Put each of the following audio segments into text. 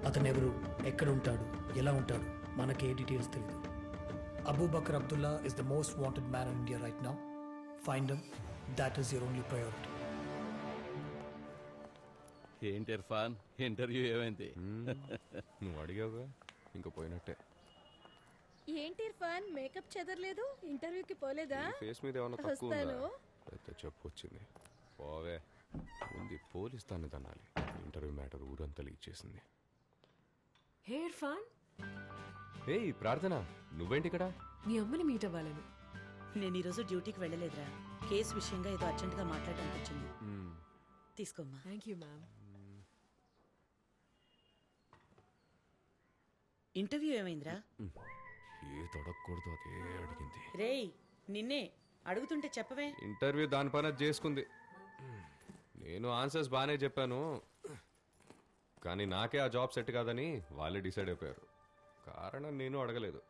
అతనెవరు, ఎక్కడ ఉంటాడు, ఎలా ఉంటాడు, మనకే డీటెయిల్స్ తెలియదు. Abu Bakr Abdullah is the most wanted man in India right now. Find him. That is your only priority. ఏంటి ఇర్ఫాన్, ఇంటర్వ్యూ ఏమైంది? నువ్వు అడిగావుగా, ఇంకా పోయినట్టే. ఏంటి ఇర్ఫాన్, మేకప్ చెదరలేదు, ఇంటర్వ్యూకి పోలేదా? ఫేస్ మీద ఏమన్నా తక్కువ ఉందా? అయితే చెప్పు వచ్చింది. పోవే, ఉంది పోలీస్ దాన్ని తనాలి. ఇంటర్వ్యూ మ్యాటర్ ఊరంతా లీక్ చేసింది. హే ఇర్ఫాన్. ఏయ్ ప్రార్థన, నువ్వేంటి ఇక్కడ? నీ అమ్మని మీట్ అవ్వాలని. నేను ఈరోజు డ్యూటీకి వెళ్ళలేదురా. కేసు విషయంగా ఏదో అర్జెంట్గా మాట్లాడడానికి వచ్చింది. తీసుకోమ్మా. Thank you ma'am. ఇంటర్వ్యూ ఏమైందిరా? ఏ తొడగకూడదు అదే అడిగింది. రేయ్ నిన్నే అడుగుతుంటే చెప్పవే. ఇంటర్వ్యూ దాని పని చేసుకుంది. నేను ఆన్సర్స్ బాగానే చెప్పాను, కానీ నాకే ఆ జాబ్ సెట్ కాదని వాళ్ళే డిసైడ్ అయిపోయారు. కారణం నేను అడగలేదు.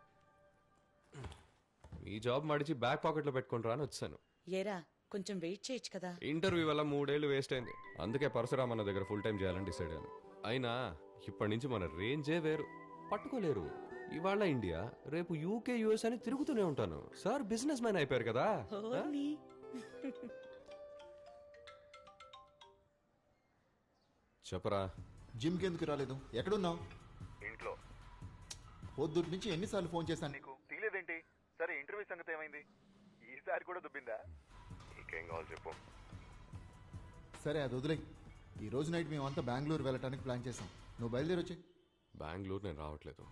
మీ జాబ్ మడిచి బ్యాక్ పాకెట్లో పెట్టుకుంటారా అని వచ్చాను. ఏరా కొంచెం వెయిట్ చేయొచ్చు కదా. ఇంటర్వ్యూ వల్ల 3 ఏళ్ళు వేస్ట్ అయింది. అందుకే పరశురామ్ అన్న దగ్గర ఫుల్ టైం చేయాలని డిసైడ్ అయ్యాను. అయినా ఇప్పటి నుంచి మన రేంజే వేరు, పట్టుకోలేరు. ఇవాళ ఇండియా, రేపు యూకే యుఎస్ అని తిరుగుతూనే ఉంటాను. సార్ బిజినెస్ మ్యాన్ అయిపోయారు కదా. చెప్పరా. జిమ్కి ఎందుకు రాలేదు? ఎక్కడున్నావు? ఇంట్లో. పొద్దుటి నుంచి ఎన్నిసార్లు ఫోన్ చేశాను నీకు, తీలేదేంటి? సరే ఇంటర్వ్యూ సంగతి ఏమైంది? ఈసారి కూడా దుబ్బిందా? నీకేం కావాలి చెప్పు. సరే అది వదిలే. ఈ రోజు నైట్ మేమంతా బెంగళూరు వెళ్ళటానికి ప్లాన్ చేసాం. నువ్వు బయలుదేరి వచ్చే. బెంగళూరు నేను రావట్లేదు.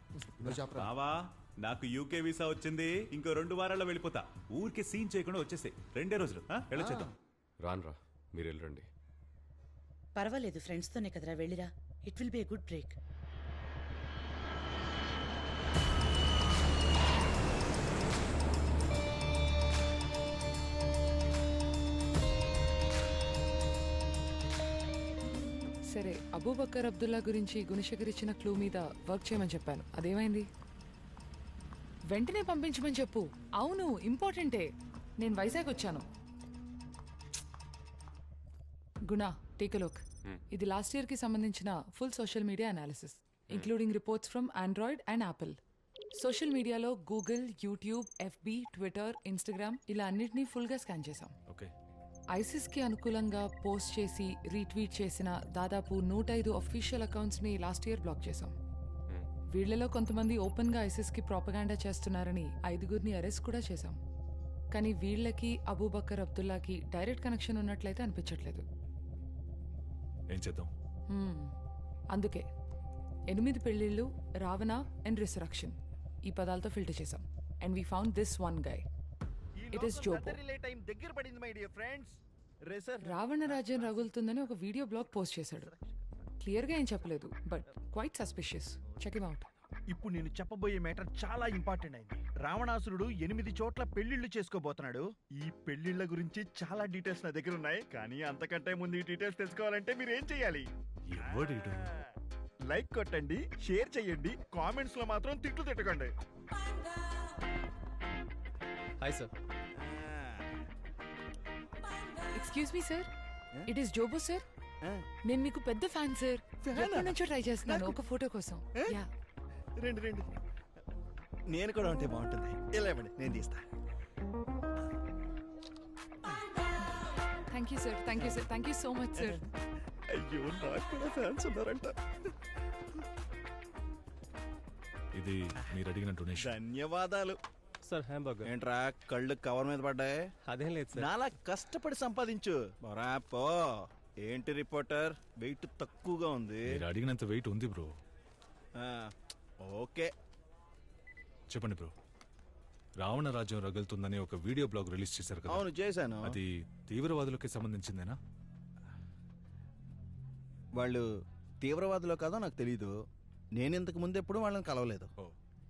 నువ్వు చెప్పరా. బావా, నాకు యూకే వీసా వచ్చింది. ఇంకో 2 వారాల్లో వెళ్ళిపోతా. ఊరికే సీన్ చేయకుండా వచ్చేసి 2 రోజులు వెళ్ళొచ్చేద్దాం. రాన్రా, మీరు వెళ్ళండి. పర్వాలేదు, ఫ్రెండ్స్తోనే కదరా, వెళ్ళిరా. It will be a good break. సరే, అబూబకర్ అబ్దుల్లా గురించి గుణశేఖర్ ఇచ్చిన క్లూ మీద వర్క్ చేయమని చెప్పాను. అదేమైంది? వెంటనే పంపించమని చెప్పు. అవును, ఇంపార్టెంటే. నేను వైజాగ్ వచ్చాను. Guna, take a look. ఇది లాస్ట్ ఇయర్ కి సంబంధించిన full social media analysis, including reports from Android and Apple. Social మీడియాలో Google, YouTube, FB, Twitter, Instagram ఇలా అన్నిటినీ ఫుల్ గా స్కాన్ చేశాం. ఐసిస్ కి అనుకూలంగా పోస్ట్ చేసి రీట్వీట్ చేసిన దాదాపు 105 అఫీషియల్ అకౌంట్స్ ని లాస్ట్ ఇయర్ బ్లాక్ చేశాం. వీళ్లలో కొంతమంది ఓపెన్ గా ఐసిస్ కి ప్రాపగాండా చేస్తున్నారని 5గురిని అరెస్ట్ కూడా చేశాం. కానీ వీళ్లకి అబూబకర్ అబ్దుల్లాకి డైరెక్ట్ కనెక్షన్ ఉన్నట్లయితే అనిపించట్లేదు. ఏం చేద్దాం? అందుకే 8 పెళ్లిళ్ళు, రావణ అండ్ రిసరక్షన్ ఈ పదాలతో ఫిల్టర్ చేశాం. And we found this one guy. It is జోబో. రావణ రాజ్యం రగులుతుందని ఒక వీడియో బ్లాగ్ పోస్ట్ చేశాడు. క్లియర్ గా ఏం చెప్పలేదు, but quite suspicious. Check it out. ఇప్పుడు నేను చెప్పబోయే మ్యాటర్ చాలా ఇంపార్టెంట్ అయింది. రావణాసురుడు 8 చోట్ల పెళ్లిళ్లు చేసుకోబోతున్నాడు. ఈ పెళ్లిళ్ల గురించి చాలా డీటెయిల్స్ నా దగ్గర ఉన్నాయి. కానీ అంతకంటే ముందు ఈ డీటెయిల్స్ తెలుసుకోవాలంటే మీరు ఏం చేయాలి? లైక్ కొట్టండి, షేర్ చేయండి, కామెంట్స్ లో మాత్రం తిట్లు తిట్టకండి. Hi sir. Excuse me sir, it is జోబో సార్. నేను మీకు పెద్ద ఫ్యాన్ సార్. ఎప్పటి నుంచో ట్రై చేస్తున్నాను ఒక ఫోటో కోసం. రండి, నేను కూడా ఉంటే బాగుంటుంది. ఇలా ఇవ్వండి, నేను తీస్తా. Thank you sir, thank you sir, thank you so much sir. అయ్యో, నాకు కూడా ఫ్యాన్స్ ఉన్నారంట. ఇది మీరు అడిగిన డొనేషన్. ధన్యవాదాలు సార్. హ్యాంబర్గర్ ఏంట్రా కళ్ళు కవర్ మీద పడ్డాయి? అదేం లేదు సార్. నాలా కష్టపడి సంపాదించు. పో. ఏంటి రిపోర్టర్, వెయిట్ తక్కువగా ఉంది. మీరు అడిగినంత వెయిట్ ఉంది బ్రో. ఓకే చెప్పండి బ్రో. రావణ రాజ్యం రగులుతుందని ఒక వీడియో బ్లాగ్ రిలీజ్ చేశారు కదా? అవును, చేశాను. అది తీవ్రవాదులకి సంబంధించిందేనా? వాళ్ళు తీవ్రవాదులో కాదో నాకు తెలీదు. నేను ఇంతకు ముందు ఎప్పుడు వాళ్ళని కలవలేదు.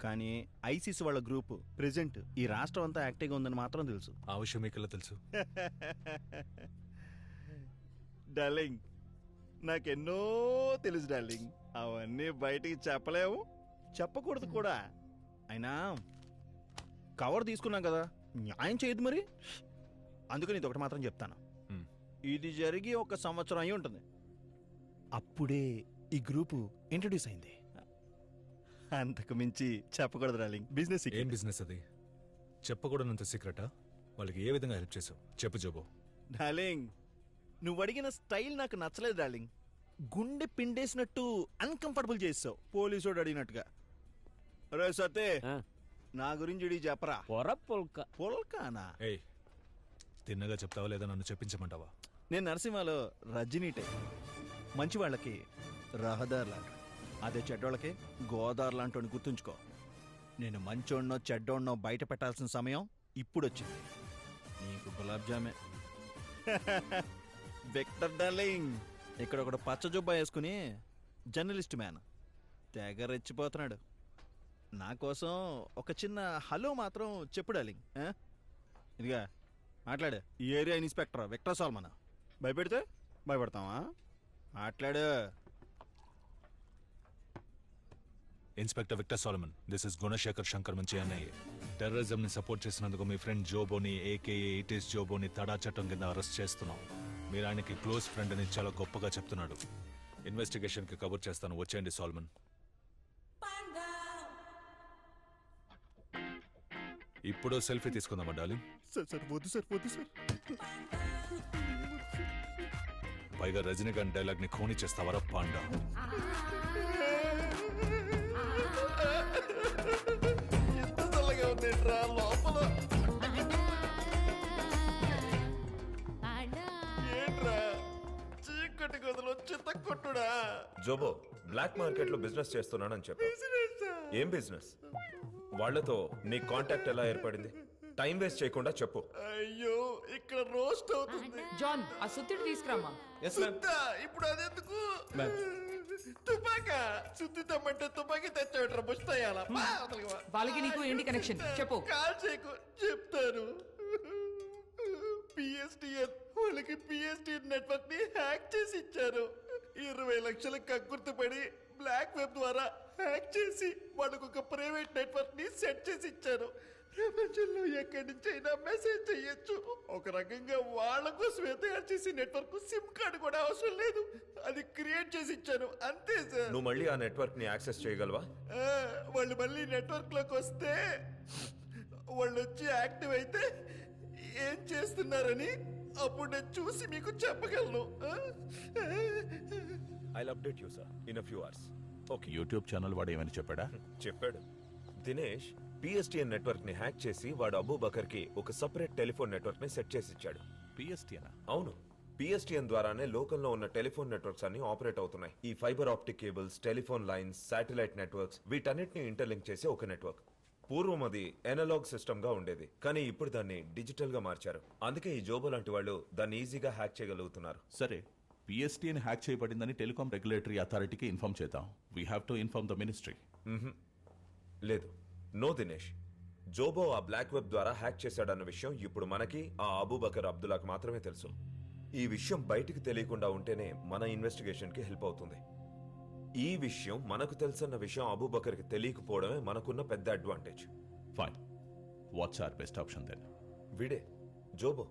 కానీ ఐసిస్ వాళ్ళ గ్రూప్ ప్రెసెంట్ ఈ రాష్ట్రం అంతా యాక్టివ్గా ఉందని మాత్రం తెలుసు. ఆ విషయం మీకెలా తెలుసు? డార్లింగ్, నాకెన్నో తెలుసు డార్లింగ్. అవన్నీ బయటికి చెప్పలేము, చెప్పకూడదు కూడా. అయినా కవర్ తీసుకున్నాం కదా, న్యాయం చేయదు మరి. అందుకని ఇది ఒకటి మాత్రం చెప్తాను. ఇది జరిగి 1 సంవత్సరం అయి ఉంటుంది. అప్పుడే ఈ గ్రూపు ఇంట్రడ్యూస్ అయింది. అంతకు మించి చెప్పకూడదు డార్లింగ్. బిజినెస్ ఏం బిజినెస్ అది? చెప్పకూడనంత సీక్రెటా? వాళ్ళకి ఏ విధంగా హెల్ప్ చేసావు చెప్పు జోబో. డార్లింగ్, నువ్వు అడిగిన స్టైల్ నాకు నచ్చలేదు డార్లింగ్. గుండె పిండేసినట్టు అన్కంఫర్టబుల్ చేసావు, పోలీసోడు అడిగినట్టుగా. రే సతే, నా గురించి చెప్పరా. పొల్కానా? ఏయ్, తిన్నగా చెప్తావా లేదా నన్ను చెప్పించమంటావా? నేను నరసింహలో రజనీ టైప్. మంచి వాళ్ళకి రహదార్ లాంటి, అదే చెడ్డోళ్ళకి గోదావరి లాంటి గుర్తుంచుకో. నేను మంచోడ్నో చెడ్డోడ్నో బయట పెట్టాల్సిన సమయం ఇప్పుడు వచ్చింది. నీకు గులాబ్ జామే. విక్టర్ డార్లింగ్, ఇక్కడ ఒకడు పచ్చ జుబ్బా వేసుకుని జర్నలిస్ట్ మ్యాన్ తెగ రెచ్చిపోతున్నాడు. నా కోసం ఒక చిన్న హలో మాత్రం చెప్పు డార్లింగ్. ఇదిగా మాట్లాడు. ఈ ఏరియా ఇన్స్పెక్టర్ విక్టర్ సాల్మన్. భయపెడితే భయపడతావా? మాట్లాడు. Inspector Victor Solomon, this is Gunasekhar Shankar మంచి అన్నయ్య. టెర్రరిజం ని సపోర్ట్ చేసినందుకు మీ ఫ్రెండ్ జోబోని ఏకేఏ ఇటీస్ జోబోని తడా చట్టం కింద అరెస్ట్ చేస్తున్నాం. మీరు ఆయనకి క్లోజ్ ఫ్రెండ్ అని చాలా గొప్పగా చెప్తున్నాడు. ఇన్వెస్టిగేషన్ కి కవర్ చేస్తాను, వచ్చేయండి సోల్మన్. ఇప్పుడు సెల్ఫీ తీసుకుందామా డార్లింగ్? సార్ వద్దు సార్, వద్దు సార్. పైగా రజనీకాంత్ డైలాగ్ ని ఖూని చేస్తావరా పాండా? జోబో, బ్లాక్ మార్కెట్ లో బిజినెస్ చేస్తున్నానని చెప్పు. ఏం బిజినెస్? వాళ్లతో నీ కాంటాక్ట్ ఎలా ఏర్పడింది? టైం వేస్ట్ చేయకుండా చెప్పు. అయ్యో, ఇక్కడ రోస్ట్ అవుతుంది. జాన్, ఆ సుత్తిడి తీసుకురామా. ఇప్పుడు అదెందుకు? తుపాకా సుత్తి తమ్మంటే తుపాకీ తెచ్చాడు. ముస్తాయాల వాళ్ళకి నీకు ఏంటి కనెక్షన్ చెప్పు. కాల్ చేయకు, చెప్తాను. పిఎస్టిఎన్ వాళ్ళకి పిఎస్టిఎన్ నెట్వర్క్ ని హ్యాక్ చేసి ఇచ్చారు. 20 లక్షల కక్కుర్తిపడి బ్లాక్ వెబ్ ద్వారా హ్యాక్ చేసి వాళ్ళకు ఒక ప్రైవేట్ నెట్వర్క్ ని సెట్ చేసి ఇచ్చారు. ప్రపంచంలో ఎక్కడి నుంచి అయినా మెసేజ్ చెయ్యొచ్చు. ఒక రకంగా వాళ్ళ కోసమే తయారు చేసి నెట్వర్క్, సిమ్ కార్డు కూడా అవసరం లేదు. అది క్రియేట్ చేసి ఇచ్చాను, అంతే సార్. నువ్వు మళ్ళీ ఆ నెట్వర్క్ ని యాక్సెస్ చేయగలవా? వాళ్ళు మళ్ళీ నెట్వర్క్ లోకి వస్తే, వాళ్ళు వచ్చి యాక్టివ్ అయితే ఏం చేస్తున్నారని అప్పుడు నేను చూసి మీకు చెప్పగలను. I'll update you, sir, in a few hours. Okay, YouTube channel వాడు ఏమని చెప్పాడా? చెప్పాడు. దినేష్ పిఎస్టిఎన్ నెట్వర్క్ ని హ్యాక్ చేసి వాడు అబూబకర్ కి ఒక సెపరేట్ టెలిఫోన్ నెట్వర్క్ ని సెట్ చేసి ఇచ్చాడు. పిఎస్టిఎన్? అవును, పిఎస్టిఎన్ ద్వారానే లోకల్లో ఉన్న టెలిఫోన్ నెట్వర్క్స్ అన్ని ఆపరేట్ అవుతున్నాయి. ఈ fibre optic cables, telephone lines, satellite networks, వీటన్నిటిని ఇంటర్లింక్ చేసి ఒక నెట్వర్క్. పూర్వం అది ఎనలాగ్ సిస్టమ్ గా ఉండేది, కానీ ఇప్పుడు దాన్ని డిజిటల్ గా మార్చారు. అందుకే ఈ జోబో లాంటి వాళ్ళు దాన్ని ఈజీగా హ్యాక్ చేయగలుగుతున్నారు. సరే, పిఎస్టిఎన్ హ్యాక్ చేయబడిందని టెలికాం రెగ్యులేటరీ అథారిటీకి ఇన్ఫార్మ్ చేద్దాం. We have to inform the ministry. లేదు, నో దినేష్. జోబో ఆ బ్లాక్ వెబ్ ద్వారా హ్యాక్ చేశాడన్న విషయం ఇప్పుడు మనకి, ఆ అబూబకర్ అబ్దుల్లాకి మాత్రమే తెలుసు. ఈ విషయం బయటికి తెలియకుండా ఉంటేనే మన ఇన్వెస్టిగేషన్ కి హెల్ప్ అవుతుంది. ఈ విషయం మనకు తెలుసన్న విషయం అబూబకర్కి తెలియకపోవడమే మనకున్న పెద్ద advantage. Fine, what's are best option then? వీడే జోబో.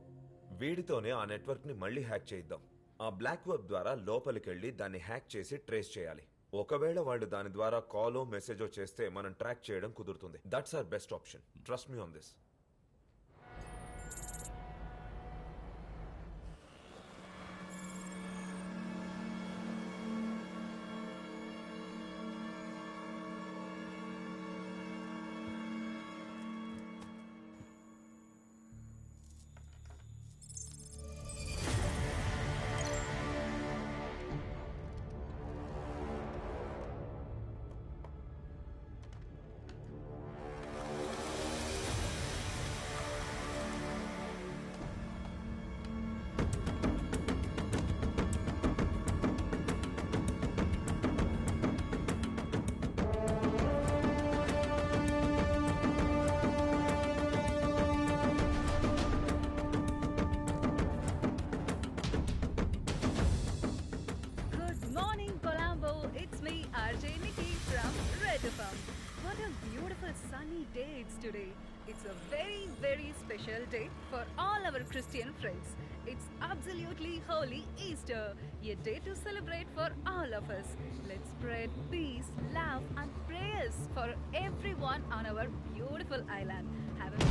వీడితోనే ఆ నెట్వర్క్ ని మళ్ళీ హ్యాక్ చేయిద్దాం. ఆ బ్లాక్ వెబ్ ద్వారా లోపలికెళ్ళి దాన్ని హ్యాక్ చేసి ట్రేస్ చేయాలి. ఒకవేళ వాళ్ళు దాని ద్వారా కాలో మెసేజో చేస్తే మనం ట్రాక్ చేయడం కుదురుతుంది. That's our best option. Trust me on this. What a beautiful sunny day it's today. It's a very, very special day for all our Christian friends. It's absolutely holy Easter, a day to celebrate for all of us. Let's spread peace, love and prayer this for everyone on our beautiful island. Have a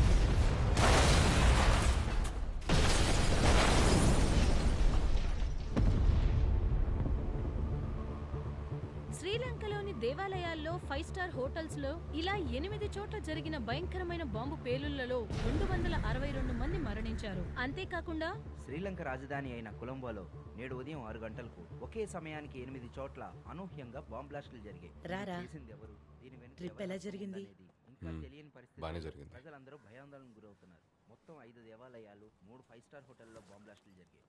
శ్రీలంకలోని దేవాలయాల్లో 5-స్టార్ హోటల్స్లో ఇలా 8 చోట్ల జరిగిన భయంకరమైన bomb పేలుళ్లలో 262 మంది మరణించారు. అంతేకాకుండా శ్రీలంక రాజధాని అయిన కొలంబోలో నేడు ఉదయం 6 గంటలకు ఒకే సమయానికి 8 చోట్ల అనూహ్యంగా బాంబ్ బ్లాస్టులు జరిగాయి. రారా. చేసింది ఎవరు, దీని వెనుక ట్రిప్ ఎవరు ఎలా జరిగింది? అనేది ఇంకా తెలియని బానే పరిస్థితి. జరిగింది. ప్రజలందరూ భయాందోళనకు గురవుతున్నారు. మొత్తం 5 దేవాలయాలు, 3 5-స్టార్ హోటల్లో బాంబ్ బ్లాస్టులు జరిగాయి.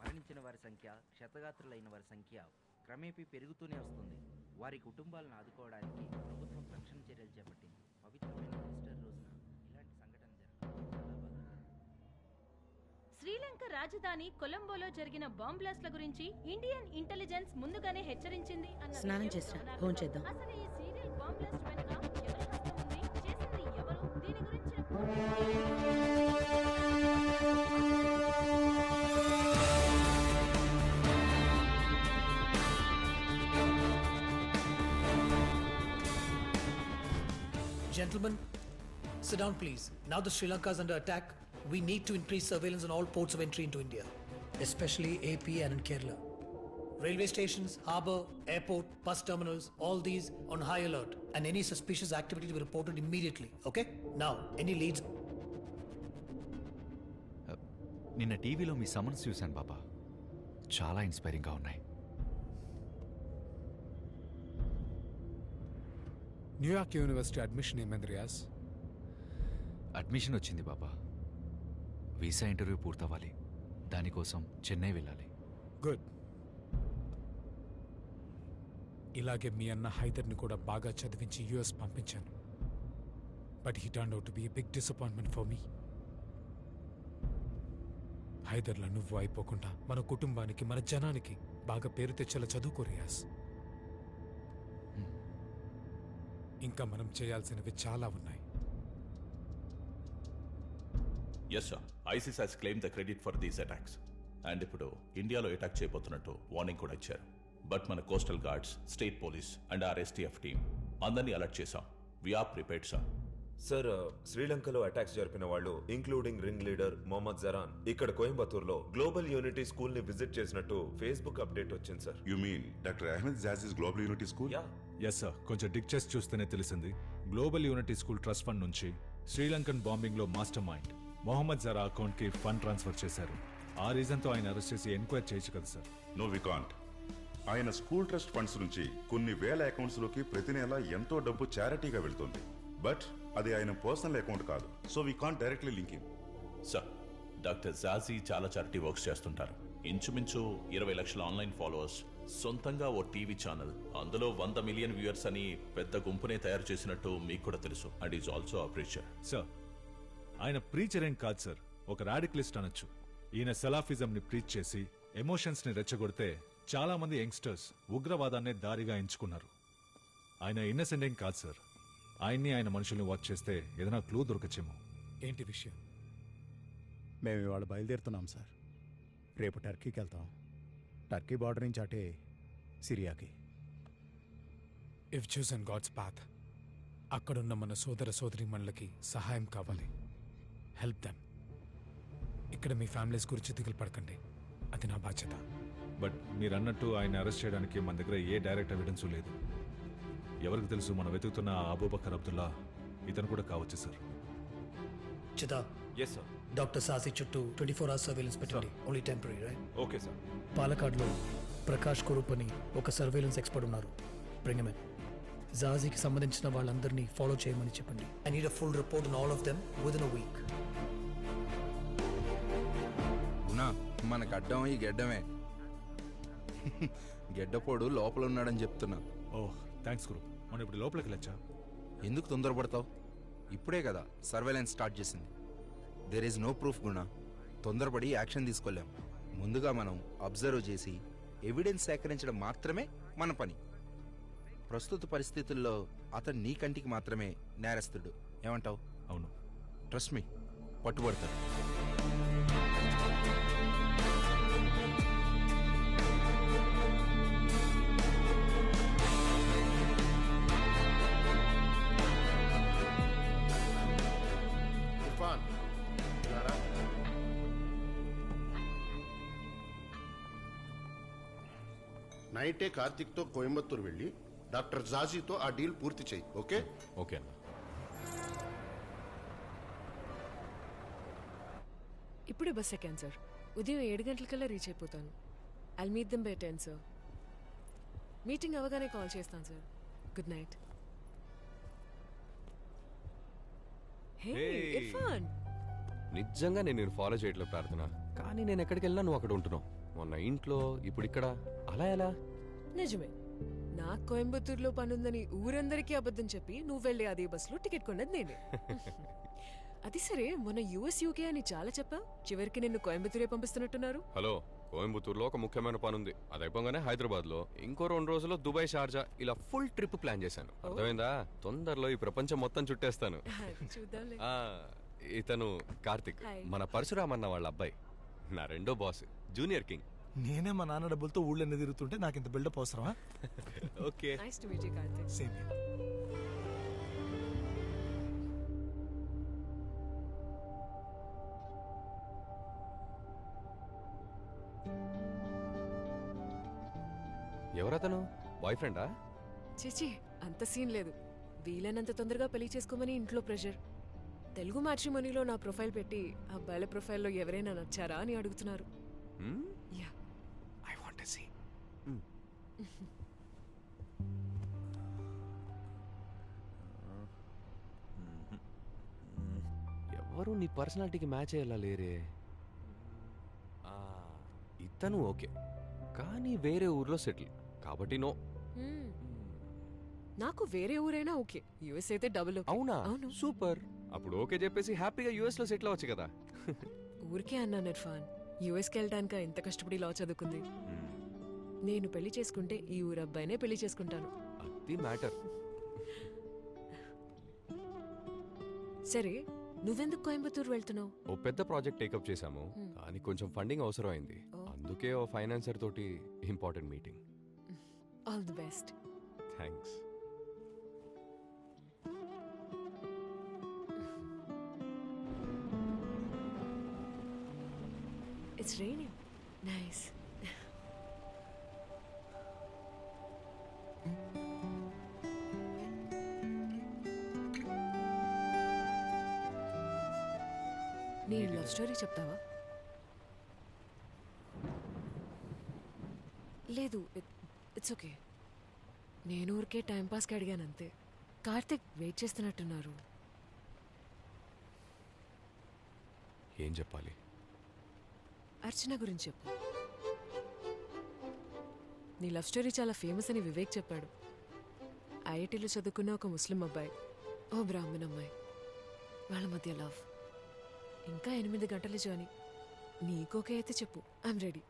మరణించిన వారి సంఖ్య, క్షతగాత్రులైన వారి సంఖ్య క్రమేపీ పెరుగుతూనే వస్తుంది. వారి కుటుంబాలను ఆదుకోవడానికి ప్రభుత్వం రక్షణ చర్యలు చేపట్టింది. పవిత్రమైన ఈస్టర్ రోజున ఇలాంటి సంఘటన జరగడం చాలా బాధాకరం. శ్రీలంక రాజధాని కొలంబోలో జరిగిన బాంబ్ బ్లాస్ట్ల గురించి ఇండియన్ ఇంటెలిజెన్స్ ముందుగానే హెచ్చరించింది అన్న స్నానం విషయం చేసిరా, గమనార్హం. భోంచేద్దాం. అసలు ఈ సీరియల్ బాంబ్ బ్లాస్ట్ వెనుక ఎవరి హస్తం ఉంది, చేసింది ఎవరు, దీని గురించి Gentlemen, sit down please. Now that Sri Lanka is under attack, we need to increase surveillance on all ports of entry into India, especially AP and in Kerala. Railway stations, harbour, airport, bus terminals, all these on high alert, and any suspicious activity to be reported immediately, okay? Now, any leads? నిన్న టీవీలో మీ summons చూశాను బాబా, చాలా ఇన్స్పైరింగ్గా ఉన్నాయి. New York university admission ఏమైంది Riyaz? Admission వచ్చింది బాబా, visa interview పూర్తవ్వాలి, దానికోసం చెన్నై వెళ్ళాలి. Good. ఇలాగే మీ అన్న హైదర్ని కూడా బాగా చదివించి యుఎస్ పంపించాను. But he turn out to be a big disappointment for me. హైదర్లా నువ్వు అయిపోకుండా మన కుటుంబానికి, మన జనానికి బాగా పేరు తెచ్చేలా చదువుకో రియాజ్. ఇంకా మనం చేయాల్సినవి చాలా ఉన్నాయి. Yes sir, ISIS has claim the credit for these attacks. And ఇప్పుడు ఇండియాలో అటాక్ చేయబోతున్నట్టు వార్నింగ్ కూడా ఇచ్చారు. బట్ మన coastal guards, state police and R STF team అందరినీ అలర్ట్ చేశాం. We're prepared sir. సార్, శ్రీలంకలో అటాక్స్ జరిపిన వాళ్ళు including ring leader Mohammed Zahran ఇక్కడ కోయంబత్తూర్లో గ్లోబల్ యూనిటీ స్కూల్ ని విజిట్ చేసినట్టు ఫేస్బుక్ అప్డేట్ వచ్చింది sir. You mean doctor Ahmed Jazi's global unity school? Yes sir, కొంచెం డిక్ చేసి చూస్తేనే తెలిసింది. Global unity school trust fund నుంచి శ్రీలంకన్ బాంబింగ్ లో మాస్టర్ మైండ్ మొహమ్మద్ జరా అకౌంట్ కి ఫండ్ ట్రాన్స్ఫర్ చేశారు. ఆ రీజన్ తో ఆయన అరెస్ట్ చేసి ఎంక్వైరీ చేయొచ్చు కదా సార్? No we can't. ఆయన స్కూల్ ట్రస్ట్ ఫండ్స్ నుంచి కొన్ని వేల అకౌంట్స్ లోకి ప్రతి నెల ఎంతో డబ్బు చారిటీగా వెళ్తుంది. బట్ అది ఆయన పర్సనల్ అకౌంట్ కాదు. So we can't directly link him. Sir, doctor Jazi చాలా చారిటీ వర్క్స్ చేస్తుంటారు. ఇంచుమించు 20 లక్షల ఆన్లైన్ ఫాలోవర్స్, సొంతంగా ఓ టీవీ ఛానల్, అందులో 100 మిలియన్ వ్యూయర్స్ అని పెద్ద గుంపునే తయారు చేసినట్టు మీకు కూడా తెలుసు. And is also a preacher. Sir, ఆయన ప్రీచర్ ఏం కాదు సార్, ఒక రాడికలిస్ట్ అనొచ్చు. ఈయన సెలాఫిజం ని ప్రీచ్ చేసి ఎమోషన్స్ ని రెచ్చగొడితే చాలా మంది యంగ్స్టర్స్ ఉగ్రవాదాన్నే దారిగా ఎంచుకున్నారు. ఆయన ఇన్నసెంట్ ఏం కాదు సార్. ఆయన్ని, ఆయన మనుషుల్ని వాచ్ చేస్తే ఏదైనా క్లూ దొరకచ్చేమో. ఏంటి విషయం? మేము ఇవాళ బయలుదేరుతున్నాం సార్. రేపు టర్కీకి వెళ్తాం. టర్కీ బార్డర్ నుంచి అటే సిరియాకి. ఇఫ్ చూసన్ గాడ్స్ పాత్, అక్కడున్న మన సోదర సోదరీమణులకి సహాయం కావాలి. Help them. ఇక్కడ మీ ఫ్యామిలీస్ గురించి దిగులు పడకండి, అది నా బాధ్యత. బట్ మీరు అన్నట్టు ఆయన అరెస్ట్ చేయడానికి మన దగ్గర ఏ డైరెక్ట్ ఎవిడెన్స్ లేదు. ఎవరికి తెలుసు, మనం వెతుకుతున్న అబూబకర్ అబ్దుల్లా ఇతను కూడా కావచ్చు సార్. చితా. Yes sir. డాక్టర్ సాసి చుట్టూ 24 hours సర్వేలెన్స్ పెట్టండి. Only temporary, right? Okay sir. పాలకాడ్లో ప్రకాష్ కురూప్ అని ఒక సర్వేలెన్స్ ఎక్స్పర్ట్ ఉన్నారు. Bring him in. జాజీకి సంబంధించిన వాళ్ళందరినీ ఫాలో చేయమని చెప్పండి. I need a full report on all of them within a week. మనకు అడ్డం ఈ గెడ్డమే. గెడ్డపోడు లోపల ఉన్నాడని చెప్తున్నా. ఓహ్, థ్యాంక్స్ గురు. మనం ఇప్పుడు లోపలికి వెళ్ళొచ్చా? ఎందుకు తొందరపడతావు? ఇప్పుడే కదా సర్వేలెన్స్ స్టార్ట్ చేసింది. దెర్ ఈజ్ నో ప్రూఫ్ గుణ. తొందరపడి యాక్షన్ తీసుకోలేం. ముందుగా మనం అబ్జర్వ్ చేసి ఎవిడెన్స్ సేకరించడం మాత్రమే మన పని. ప్రస్తుత పరిస్థితుల్లో అతను నీ కంటికి మాత్రమే నేరస్తుడు. ఏమంటావు? అవును. ట్రస్ట్ మీ, పట్టుబడతాడు. నైటే కార్తిక్తో కోయంబత్తూరు వెళ్ళి డాక్టర్ జాజీతో ఆ డీల్ పూర్తి చేయి. ఓకే? ఓకే అన్న. ఇప్పుడే బస్ ఎక్కాను సార్. ఉదయం 7 గంటలకల్లా రీచ్ అయిపోతాను. I'll meet them by 10 sir. Meeting అవగానే కాల్ చేస్తాను sir. Good night. Hey Irfan, నిజంగా నేను ఫాలో చేయట్లేదు ప్రార్థన, కానీ నేను ఎక్కడికి వెళ్ళినా నువ్వు అక్కడ ఉంటున్నావు. మొన్న ఇంట్లో, ఇప్పుడు ఇక్కడ, అలా ఎలా? నిజమే, నాకు కోయంబత్తూరులో పనుందని ఊరందరికీ అబద్ధం చెప్పి నువ్వు వెళ్ళి అదే బస్సులో టికెట్ కొన్నది నేనే. అది సరే, మొన్న యుఎస్ యూకే అని చాలా చెప్పా, చివరికి నిన్ను కోయంబత్తూరే పంపిస్తున్నట్టున్నారు. హలో, కోయంబత్తూరులో ఒక ముఖ్యమైన పని ఉంది. అది అయిపోగానే హైదరాబాద్ లో, ఇంకో 2 రోజుల్లో దుబాయ్, షార్జా, ఇలా ఫుల్ ట్రిప్ ప్లాన్ చేశాను. అర్థమైందా? తొందరలో ఈ ప్రపంచం మొత్తం చుట్టేస్తాను. చూద్దాంలే. ఇతను కార్తిక్, మన పరశురామన్న వాళ్ళ అబ్బాయి, నా రెండో బాస్, జూనియర్ కింగ్. నేనే మా నాన్న డబ్బులతో ఊళ్ళన్నీ తిరుగుతుంటే నాకు ఇంత బిల్డప్ అవసరమా? Okay, nice to meet you Karthik. Same here. ఎవరతను? బాయ్ ఫ్రెండా? చిచి, అంత సీన్ లేదు. వీలైనంత తొందరగా పెళ్లి చేసుకోమని ఇంట్లో ప్రెషర్. తెలుగు మ్యాట్రిమోనీలో నా ప్రొఫైల్ పెట్టి అబ్బాయిల ప్రొఫైల్లో ఎవరైనా నచ్చారా అని అడుగుతున్నారు. Yeah, I want to see. ఎవరు నీ పర్సనాలిటీకి మ్యాచ్ అయ్యేలా లేరే. ఇతను ఓకే, కానీ వేరే ఊర్లో సెటిల్ కాబట్టి నో. నాకు వేరే ఊరైనా ఓకే, యుఎస్ అయితే డబుల్. అవునా? సూపర్. అప్పుడు ఓకే చెప్పేసి హ్యాపీగా యుఎస్ లో సెటిల్ అవ్వచ్చు కదా. ఊరికే అన్నాను ఇర్ఫాన్, యుఎస్కి వెళ్ళడానికి ఎంత కష్టపడి లా చదువుకుంది. నేను పెళ్లి చేసుకుంటే ఈ ఊరు అబ్బాయినే పెళ్లి చేసుకుంటాను. అది మ్యాటర్. సరే, నువ్వెందుకు కోయంబత్తూరు వెళ్తున్నావు? ఓ పెద్ద ప్రాజెక్ట్ టేకప్ చేశాము, కానీ కొంచెం ఫండింగ్ అవసరం అయింది. అందుకే ఓ ఫైనాన్సర్ తోటి important meeting. All the best. Thanks. It's raining. Nice. నీ లవ్ స్టోరీ చెప్తావా? లేదు, ఇట్స్ ఓకే. నేను ఊరికే టైంపాస్కి అడిగాను అంతే. కార్తిక్ వెయిట్ చేస్తున్నట్టున్నారు. ఏం చెప్పాలి? అర్చన గురించి చెప్పు. నీ లవ్ స్టోరీ చాలా ఫేమస్ అని వివేక్ చెప్పాడు. ఐఐటీలో చదువుకున్న ఒక ముస్లిం అబ్బాయి, ఓ బ్రాహ్మణ్ అమ్మాయి, వాళ్ళ మధ్య లవ్. ఇంకా 8 గంటల జర్నీ. నీకోకే అయితే చెప్పు, ఐఎమ్ రెడీ.